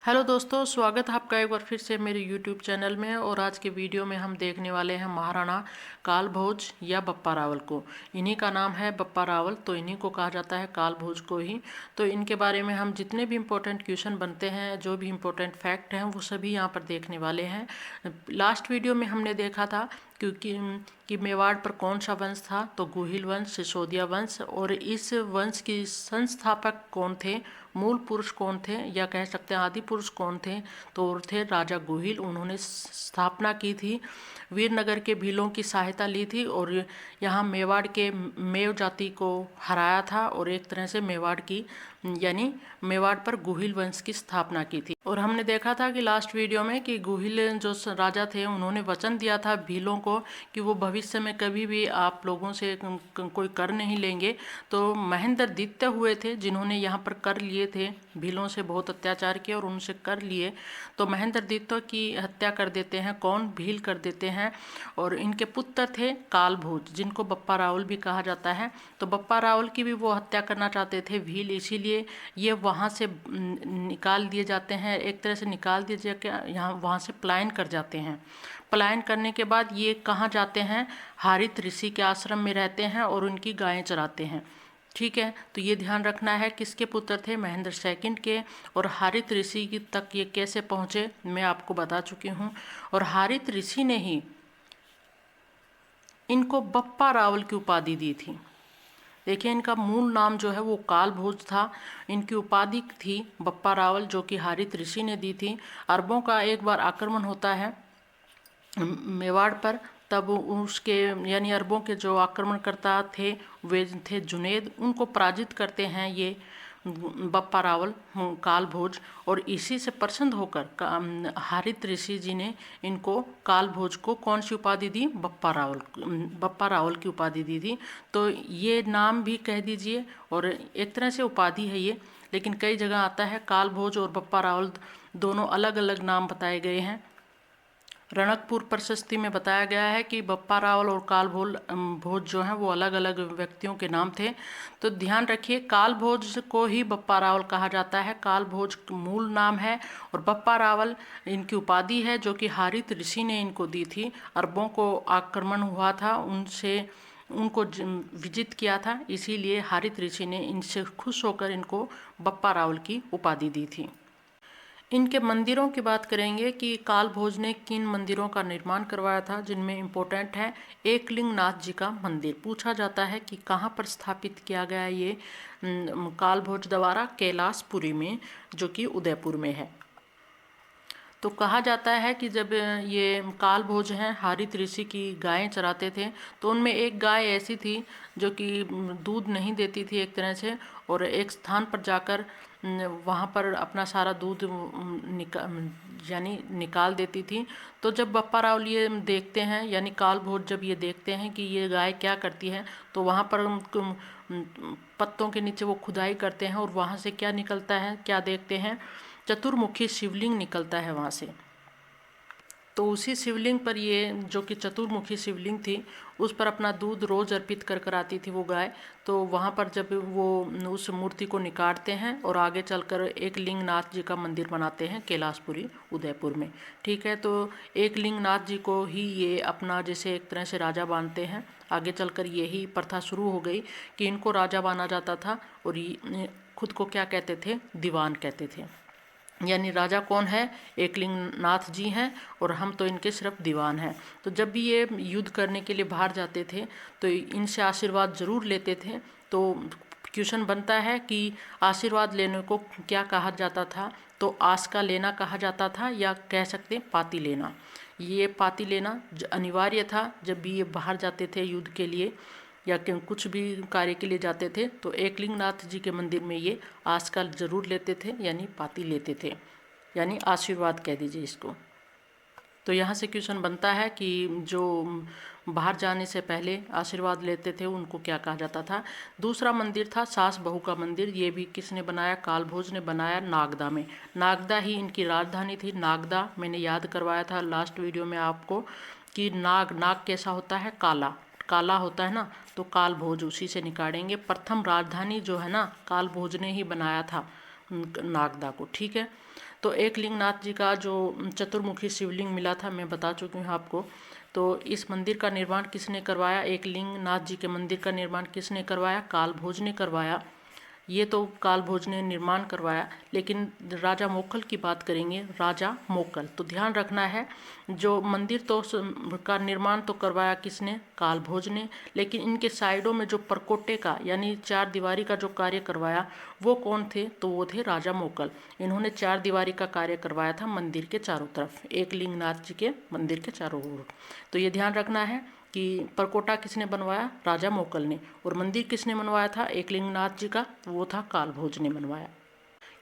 Hello दोस्तों, स्वागत है आपका एक बार फिर से मेरे यूट्यूब चैनल में। और आज के वीडियो में हम देखने वाले हैं महाराणा काल भोज या बप्पा रावल को। इन्हीं का नाम है बप्पा रावल, तो इन्हीं को कहा जाता है काल भोज को ही। तो इनके बारे में हम जितने भी इम्पोर्टेंट क्वेश्चन बनते हैं, जो भी इम्पोर्टेंट फैक्ट हैं, वो सभी यहाँ पर देखने वाले हैं। लास्ट वीडियो में हमने देखा था कि मेवाड़ पर कौन सा वंश था, तो गुहिल वंश, सिसोदिया वंश। और इस वंश की संस्थापक कौन थे, मूल पुरुष कौन थे, या कह सकते हैं आदि पुरुष कौन थे, तो वो थे राजा गुहिल। उन्होंने स्थापना की थी, वीरनगर के भीलों की सहायता ली थी और यहाँ मेवाड़ के मेव जाति को हराया था और एक तरह से मेवाड़ की यानी मेवाड़ पर गुहिल वंश की स्थापना की थी। और हमने देखा था कि लास्ट वीडियो में कि गुहिल जो राजा थे, उन्होंने वचन दिया था भीलों को कि वो भविष्य में कभी भी आप लोगों से कोई कर नहीं लेंगे। तो महेंद्र द्वितीय हुए थे जिन्होंने यहाँ पर कर लिए थे, भीलों से बहुत अत्याचार किया और उनसे कर लिए। तो महेंद्र द्वितीय की हत्या कर देते हैं, कौन, भील कर देते हैं। और इनके पुत्र थे काल भोज, जिनको बप्पा रावल भी कहा जाता है। तो बप्पा रावल की भी वो हत्या करना चाहते थे भील, इसीलिए ये वहाँ से निकाल दिए जाते हैं, एक तरह से निकाल दिए जाकर यहाँ वहाँ से पलायन कर जाते हैं। पलायन करने के बाद ये कहाँ जाते हैं, हारित ऋषि के आश्रम में रहते हैं और उनकी गायें चराते हैं। ठीक है, तो ये ध्यान रखना है किसके पुत्र थे, महेंद्र सेकंड के। और हारित ऋषि की तक ये कैसे पहुँचे मैं आपको बता चुकी हूँ। और हारित ऋषि ने ही इनको बप्पा रावल की उपाधि दी थी। देखिए, इनका मूल नाम जो है वो काल भोज था, इनकी उपाधि थी बप्पा रावल, जो कि हारित ऋषि ने दी थी। अरबों का एक बार आक्रमण होता है मेवाड़ पर, तब उसके यानी अरबों के जो आक्रमणकर्ता थे वे थे जुनेद, उनको पराजित करते हैं ये बप्पा रावल काल भोज। और इसी से प्रसन्न होकर हारित ऋषि जी ने इनको काल भोज को कौन सी उपाधि दी, बप्पा रावल की उपाधि दी थी। तो ये नाम भी कह दीजिए और एक तरह से उपाधि है ये, लेकिन कई जगह आता है काल भोज और बप्पा रावल दोनों अलग अलग नाम बताए गए हैं। रणकपुर प्रशस्ति में बताया गया है कि बप्पा रावल और काल भोज जो हैं वो अलग अलग व्यक्तियों के नाम थे। तो ध्यान रखिए, काल भोज को ही बप्पा रावल कहा जाता है, काल भोज मूल नाम है और बप्पा रावल इनकी उपाधि है, जो कि हारित ऋषि ने इनको दी थी। अरबों को आक्रमण हुआ था, उनसे उनको विजित किया था, इसीलिए हारित ऋषि ने इनसे खुश होकर इनको बप्पा रावल की उपाधि दी थी। इनके मंदिरों की बात करेंगे कि काल भोज ने किन मंदिरों का निर्माण करवाया था, जिनमें इम्पोर्टेंट है एकलिंग नाथ जी का मंदिर। पूछा जाता है कि कहाँ पर स्थापित किया गया ये काल भोज द्वारा, कैलाशपुरी में, जो कि उदयपुर में है। तो कहा जाता है कि जब ये काल भोज हैं हारित ऋषि की गायें चराते थे, तो उनमें एक गाय ऐसी थी जो कि दूध नहीं देती थी एक तरह से, और एक स्थान पर जाकर वहाँ पर अपना सारा दूध निकाल देती थी। तो जब बप्पा रावल ये देखते हैं, यानी काल भोज जब ये देखते हैं कि ये गाय क्या करती है, तो वहाँ पर पत्तों के नीचे वो खुदाई करते हैं और वहाँ से क्या निकलता है, क्या देखते हैं, चतुर्मुखी शिवलिंग निकलता है वहाँ से। तो उसी शिवलिंग पर ये जो कि चतुर्मुखी शिवलिंग थी, उस पर अपना दूध रोज अर्पित कर कर आती थी वो गाय। तो वहाँ पर जब वो उस मूर्ति को निकालते हैं और आगे चलकर एक लिंगनाथ जी का मंदिर बनाते हैं कैलाशपुरी उदयपुर में। ठीक है, तो एक लिंगनाथ जी को ही ये अपना जैसे एक तरह से राजा मानते हैं। आगे चलकर यही प्रथा शुरू हो गई कि इनको राजा माना जाता था और खुद को क्या कहते थे, दीवान कहते थे। यानी राजा कौन है, एकलिंग नाथ जी हैं और हम तो इनके सिर्फ दीवान हैं। तो जब भी ये युद्ध करने के लिए बाहर जाते थे तो इनसे आशीर्वाद ज़रूर लेते थे। तो क्वेश्चन बनता है कि आशीर्वाद लेने को क्या कहा जाता था, तो आस्का लेना कहा जाता था, या कह सकते हैं पाती लेना। ये पाती लेना अनिवार्य था जब भी ये बाहर जाते थे युद्ध के लिए या कुछ भी कार्य के लिए जाते थे। तो एकलिंगनाथ जी के मंदिर में ये आजकल जरूर लेते थे, यानी पाती लेते थे, यानी आशीर्वाद कह दीजिए इसको। तो यहाँ से क्वेश्चन बनता है कि जो बाहर जाने से पहले आशीर्वाद लेते थे उनको क्या कहा जाता था। दूसरा मंदिर था सास बहू का मंदिर। ये भी किसने बनाया, काल भोज ने बनाया, नागदा में। नागदा ही इनकी राजधानी थी। नागदा मैंने याद करवाया था लास्ट वीडियो में आपको कि नाग कैसा होता है, काला काला होता है ना, तो काल भोज उसी से निकालेंगे। प्रथम राजधानी जो है ना, काल भोज ने ही बनाया था नागदा को। ठीक है, तो एकलिंगनाथ जी का जो चतुर्मुखी शिवलिंग मिला था मैं बता चुकी हूँ आपको। तो इस मंदिर का निर्माण किसने करवाया? एकलिंगनाथ जी के मंदिर का निर्माण किसने करवाया? कालभोज ने करवाया। ये तो कालभोज ने निर्माण करवाया, लेकिन राजा मोक्कल की बात करेंगे। राजा मोक्कल, तो ध्यान रखना है जो मंदिर तो का निर्माण तो करवाया किसने? कालभोज ने, लेकिन इनके साइडों में जो परकोटे का यानी चार दीवारी का जो कार्य करवाया वो कौन थे? तो वो थे राजा मोक्कल। इन्होंने चार दीवारी का कार्य करवाया था मंदिर के चारों तरफ, एकलिंगनाथ जी के मंदिर के चारों ओर। तो ये ध्यान रखना है कि परकोटा किसने बनवाया? राजा मोक्कल ने। और मंदिर किसने बनवाया था एकलिंगनाथ जी का? वो था कालभोज ने बनवाया।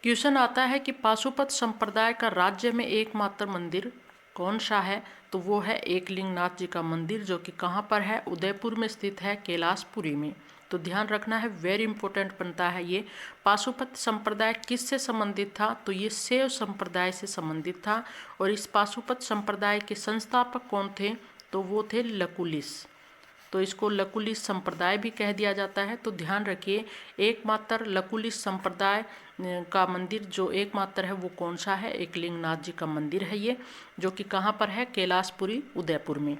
क्वेश्चन आता है कि पाशुपत संप्रदाय का राज्य में एकमात्र मंदिर कौन सा है? तो वो है एकलिंगनाथ जी का मंदिर, जो कि कहाँ पर है? उदयपुर में स्थित है, कैलाशपुरी में। तो ध्यान रखना है, वेरी इंपॉर्टेंट बनता है ये। पाशुपत संप्रदाय किससे संबंधित था? तो ये शैव संप्रदाय से संबंधित था। और इस पाशुपत संप्रदाय के संस्थापक कौन थे? तो वो थे लकुलिश। तो इसको लकुलिश संप्रदाय भी कह दिया जाता है। तो ध्यान रखिए, एकमात्र लकुलिश संप्रदाय का मंदिर जो एकमात्र है वो कौन सा है? एकलिंगनाथ जी का मंदिर है ये, जो कि कहाँ पर है? कैलाशपुरी, उदयपुर में।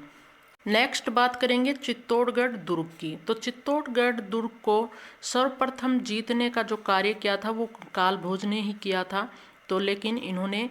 नेक्स्ट बात करेंगे चित्तौड़गढ़ दुर्ग की। तो चित्तौड़गढ़ दुर्ग को सर्वप्रथम जीतने का जो कार्य किया था वो कालभोज ने ही किया था। तो लेकिन इन्होंने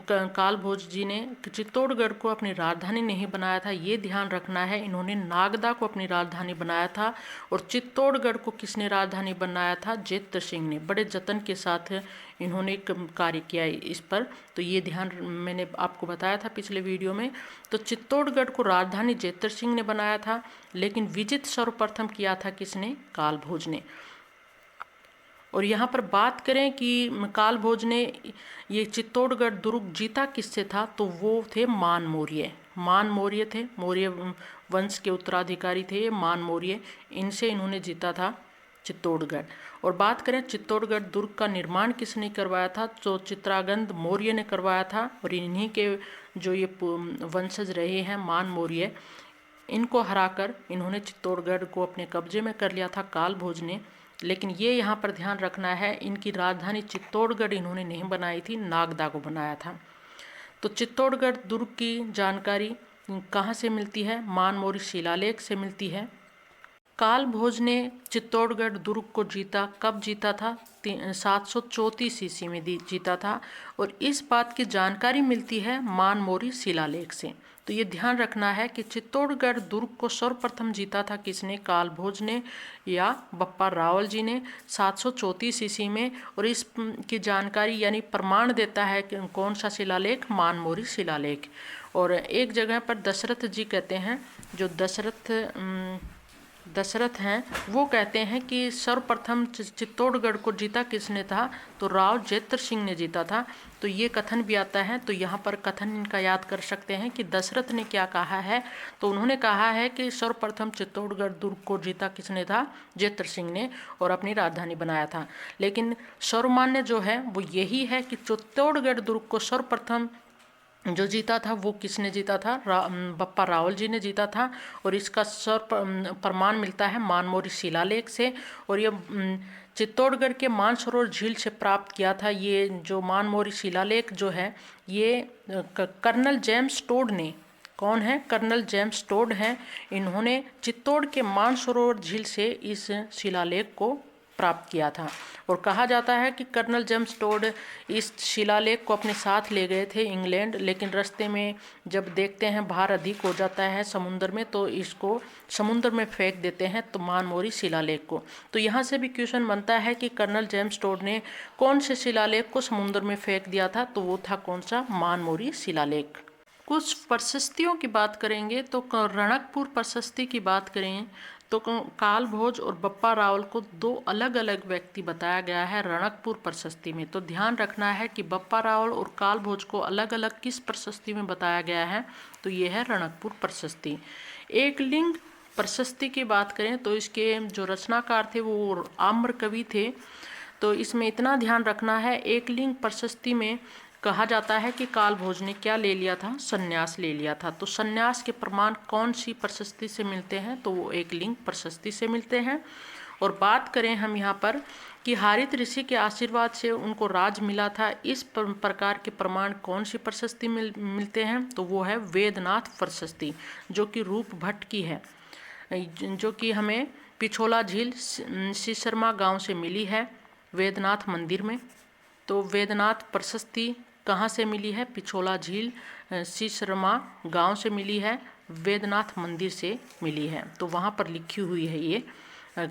कालभोज जी ने चित्तौड़गढ़ को अपनी राजधानी नहीं बनाया था, ये ध्यान रखना है। इन्होंने नागदा को अपनी राजधानी बनाया था। और चित्तौड़गढ़ को किसने राजधानी बनाया था? जेत्र सिंह ने। बड़े जतन के साथ इन्होंने कार्य किया इस पर। तो ये ध्यान मैंने आपको बताया था पिछले वीडियो में। तो चित्तौड़गढ़ को राजधानी जेत्र सिंह ने बनाया था, लेकिन विजित सर्वप्रथम किया था किसने? कालभोज ने। और यहाँ पर बात करें कि कालभोज ने ये चित्तौड़गढ़ दुर्ग जीता किससे था? तो वो थे मान मौर्य। मान मौर्य थे, मौर्य वंश के उत्तराधिकारी थे ये मान मौर्य। इनसे इन्होंने जीता था चित्तौड़गढ़। और बात करें चित्तौड़गढ़ दुर्ग का निर्माण किसने करवाया था? तो चित्रागंद मौर्य ने करवाया था। और इन्हीं के जो ये वंशज रहे हैं मान मौर्य, इनको हराकर इन्होंने चित्तौड़गढ़ को अपने कब्जे में कर लिया था कालभोज ने। लेकिन ये यहाँ पर ध्यान रखना है, इनकी राजधानी चित्तौड़गढ़ इन्होंने नहीं बनाई थी, नागदा को बनाया था। तो चित्तौड़गढ़ दुर्ग की जानकारी कहाँ से मिलती है? मानमोरी शिलालेख से मिलती है। कालभोज ने चित्तौड़गढ़ दुर्ग को जीता, कब जीता था? 734 ईस्वी में जीता था। और इस बात की जानकारी मिलती है मानमोरी शिलालेख से। तो ये ध्यान रखना है कि चित्तौड़गढ़ दुर्ग को सर्वप्रथम जीता था किसने? कालभोज ने या बप्पा रावल जी ने 734 ईस्वी में। और इस की जानकारी यानी प्रमाण देता है कि कौन सा शिलालेख? मानमोरी शिलालेख। और एक जगह पर दशरथ जी कहते हैं, जो दशरथ हैं, वो कहते हैं कि सर्वप्रथम चित्तौड़गढ़ को जीता किसने था? तो राव जेत्र सिंह ने जीता था। तो ये कथन भी आता है। तो यहाँ पर कथन इनका याद कर सकते हैं कि दशरथ ने क्या कहा है। तो उन्होंने कहा है कि सर्वप्रथम चित्तौड़गढ़ दुर्ग को जीता किसने था? जेत्र सिंह ने, और अपनी राजधानी बनाया था। लेकिन सर्वमान्य जो है वो यही है कि चित्तौड़गढ़ दुर्ग को सर्वप्रथम जो जीता था वो किसने जीता था? बप्पा रावल जी ने जीता था। और इसका प्रमाण मिलता है मानमोरी शिलालेख से। और ये चित्तौड़गढ़ के मानसरोवर झील से प्राप्त किया था। ये जो मानमोरी शिलालेख जो है ये कर्नल जेम्स टोड ने, कौन है? कर्नल जेम्स टोड हैं। इन्होंने चित्तौड़ के मानसरोवर झील से इस शिलालेख को प्राप्त किया था। और कहा जाता है कि कर्नल जेम्स टोड इस शिलालेख को अपने साथ ले गए थे इंग्लैंड, लेकिन रास्ते में जब देखते हैं भार अधिक हो जाता है समुद्र में, तो इसको समुद्र में फेंक देते हैं, तो मानमोरी शिलालेख को। तो यहाँ से भी क्वेश्चन बनता है कि कर्नल जेम्स टोड ने कौन से शिलालेख को समुद्र में फेंक दिया था? तो वो था कौन सा? मानमोरी शिलालेख। कुछ प्रशस्तियों की बात करेंगे तो रणकपुर प्रशस्ति की बात करें तो कालभोज और बप्पा रावल को दो अलग अलग व्यक्ति बताया गया है रणकपुर प्रशस्ति में। तो ध्यान रखना है कि बप्पा रावल और कालभोज को अलग अलग किस प्रशस्ति में बताया गया है? तो ये है रणकपुर प्रशस्ति। एकलिंग प्रशस्ति की बात करें तो इसके जो रचनाकार थे वो आम्र कवि थे। तो इसमें इतना ध्यान रखना है, एकलिंग प्रशस्ति में कहा जाता है कि कालभोज ने क्या ले लिया था? संन्यास ले लिया था। तो संन्यास के प्रमाण कौन सी प्रशस्ति से मिलते हैं? तो वो एकलिंग प्रशस्ति से मिलते हैं। और बात करें हम यहाँ पर कि हारित ऋषि के आशीर्वाद से उनको राज मिला था। इस प्रकार के प्रमाण कौन सी प्रशस्ति मिलते हैं, तो वो है वेदनाथ प्रशस्ति, जो कि रूप भट्ट की है, जो कि हमें पिछोला झील सिसरमा गांव से मिली है वेदनाथ मंदिर में। तो वेदनाथ प्रशस्ति कहाँ से मिली है? पिछोला झील सिसरमा गांव से मिली है, वेदनाथ मंदिर से मिली है। तो वहाँ पर लिखी हुई है, ये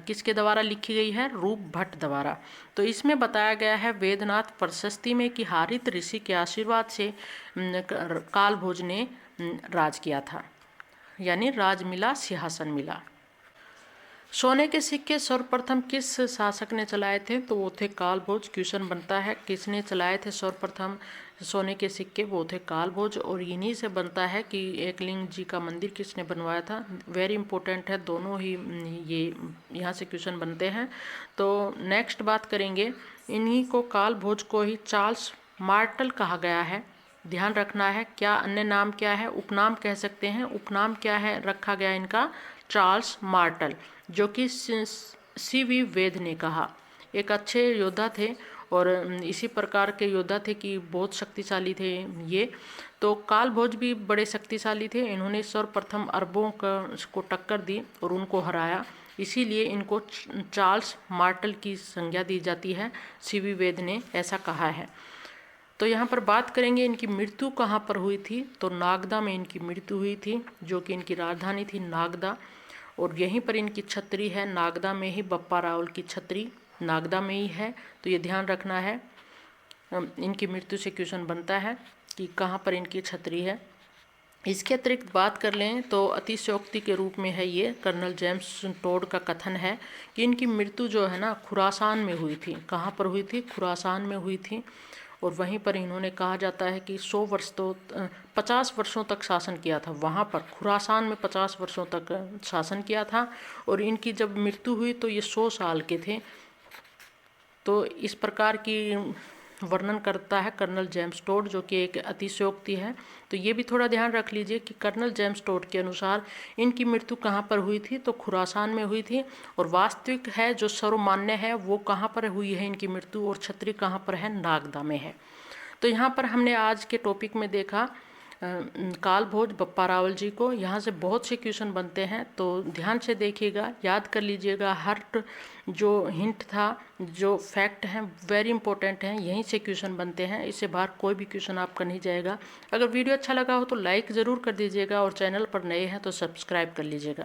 किसके द्वारा लिखी गई है? रूप भट्ट द्वारा। तो इसमें बताया गया है वेदनाथ प्रशस्ति में कि हारित ऋषि के आशीर्वाद से कालभोज ने राज किया था, यानी राज मिला, सिंहासन मिला। सोने के सिक्के सर्वप्रथम किस शासक ने चलाए थे? तो वो थे कालभोज। क्वेश्चन बनता है किसने चलाए थे सर्वप्रथम सोने के सिक्के? वो थे कालभोज। और इन्हीं से बनता है कि एकलिंग जी का मंदिर किसने बनवाया था। वेरी इंपॉर्टेंट है, दोनों ही ये यहाँ से क्वेश्चन बनते हैं। तो नेक्स्ट बात करेंगे, इन्हीं को कालभोज को ही चार्ल्स मार्टल कहा गया है, ध्यान रखना है। क्या अन्य नाम क्या है? उपनाम कह सकते हैं। उपनाम क्या है रखा गया इनका? चार्ल्स मार्टल, जो कि सीवी वेद ने कहा। एक अच्छे योद्धा थे और इसी प्रकार के योद्धा थे कि बहुत शक्तिशाली थे ये। तो कालभोज भी बड़े शक्तिशाली थे, इन्होंने सर्वप्रथम अरबों को टक्कर दी और उनको हराया, इसीलिए इनको चार्ल्स मार्टल की संज्ञा दी जाती है, सीवी वेद ने ऐसा कहा है। तो यहाँ पर बात करेंगे इनकी मृत्यु कहाँ पर हुई थी, तो नागदा में इनकी मृत्यु हुई थी, जो कि इनकी राजधानी थी नागदा। और यहीं पर इनकी छत्री है, नागदा में ही बप्पा रावल की छत्री नागदा में ही है। तो ये ध्यान रखना है, इनकी मृत्यु से क्वेश्चन बनता है कि कहाँ पर इनकी छत्री है। इसके अतिरिक्त बात कर लें तो अतिशयोक्ति के रूप में है ये, कर्नल जेम्स टोड का कथन है कि इनकी मृत्यु जो है ना खुरासान में हुई थी। कहाँ पर हुई थी? खुरासान में हुई थी। और वहीं पर इन्होंने कहा जाता है कि 100 वर्ष तो 50 वर्षों तक शासन किया था, वहाँ पर खुरासान में 50 वर्षों तक शासन किया था। और इनकी जब मृत्यु हुई तो ये 100 साल के थे। तो इस प्रकार की वर्णन करता है कर्नल जेम्स टोड, जो कि एक अतिशयोक्ति है। तो ये भी थोड़ा ध्यान रख लीजिए कि कर्नल जेम्स टोड के अनुसार इनकी मृत्यु कहाँ पर हुई थी, तो खुरासान में हुई थी। और वास्तविक है जो सर्वमान्य है वो कहाँ पर हुई है इनकी मृत्यु, और छत्री कहाँ पर है? नागदा में है। तो यहाँ पर हमने आज के टॉपिक में देखा कालभोज बप्पा रावल जी को। यहाँ से बहुत से क्वेश्चन बनते हैं, तो ध्यान से देखिएगा, याद कर लीजिएगा। हर जो हिंट था, जो फैक्ट हैं, वेरी इंपॉर्टेंट हैं, यहीं से क्वेश्चन बनते हैं, इससे बाहर कोई भी क्वेश्चन आपका नहीं जाएगा। अगर वीडियो अच्छा लगा हो तो लाइक ज़रूर कर दीजिएगा, और चैनल पर नए हैं तो सब्सक्राइब कर लीजिएगा।